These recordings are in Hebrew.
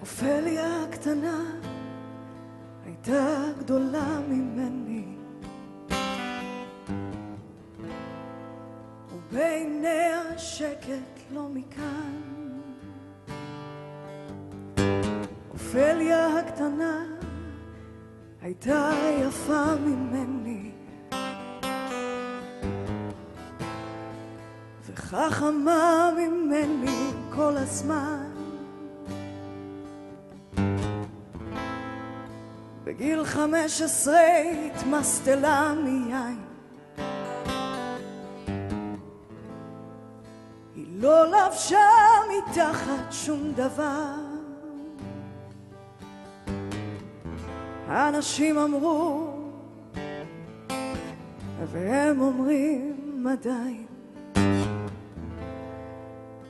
אופליה הקטנה הייתה גדולה ממני, ובעיניה שקט לא מכאן. אופליה הקטנה הייתה יפה ממני וחכמה ממני כל הזמן. בגיל 15 התמסטלה מיין, היא לא לבשה מתחת שום דבר. האנשים אמרו והם אומרים עדיין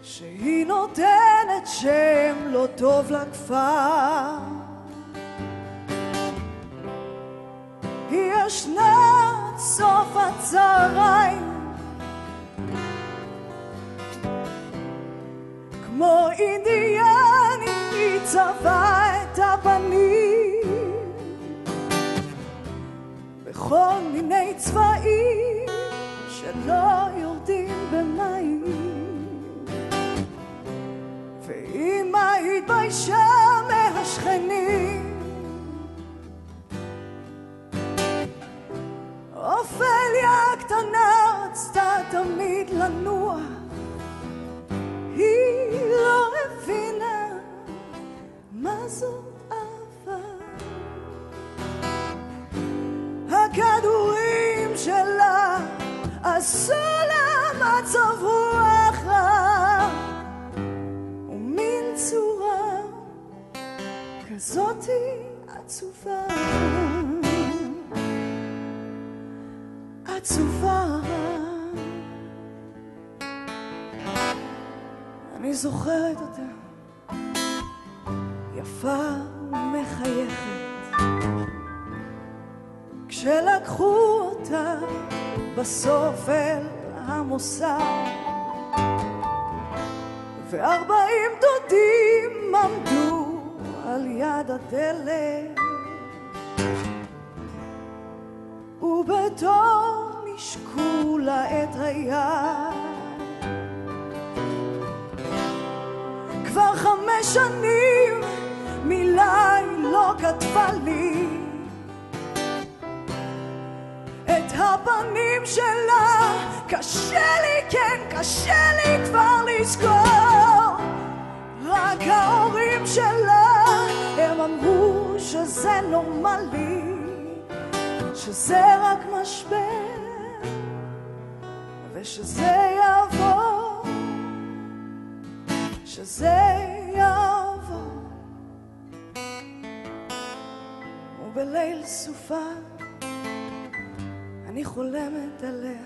שהיא נותנת שם לא טוב לכפר. היא ישנה סוף הצהריים כמו אינדיאני, היא צבעה את הפנים בכל מיני צבעים שלא יורדים במים. ואמא התביישה מהשכנים. אופליה הקטנה רצתה תמיד לנוע, היא לא הבינה מה זאת אהבה. הכדורים שלה עשו לה מצב רוח רע, ומין צורה כזאתי עצובה, עצובה. אני זוכרת אותה יפה ומחייכת כשלקחו אותה בסוף אל המוסד, ו40 דודים עמדו על יד הדלת, ובתור נשקו לה את היד. כבר 5 שנים מילה היא לא כתבה לי, את הפנים שלה קשה לי, כן קשה לי כבר לזכור. רק ההורים שלה הם אמרו שזה נורמלי, שזה רק משבר ושזה יעבור, שזה יעבור. ובליל סופה אני חולמת עליה,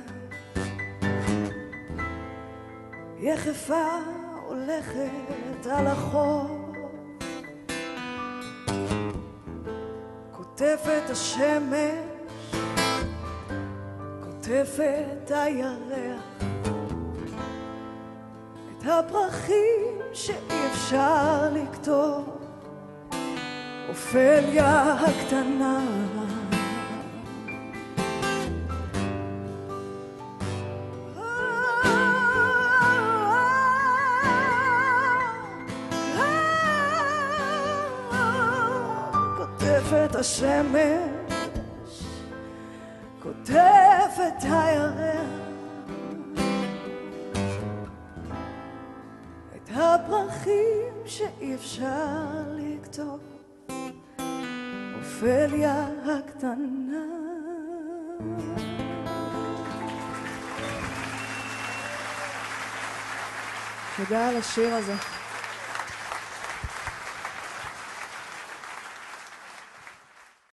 יחפה הולכת על החור, כותפת השמש, כותפת הירח, את הפרחים שאי אפשר לכתוב. אופליה הקטנה כותפת השמש, כותפת הירח, את הפרחים שאי אפשר לכתוב. אופליה הקטנה. תודה על השיר הזה.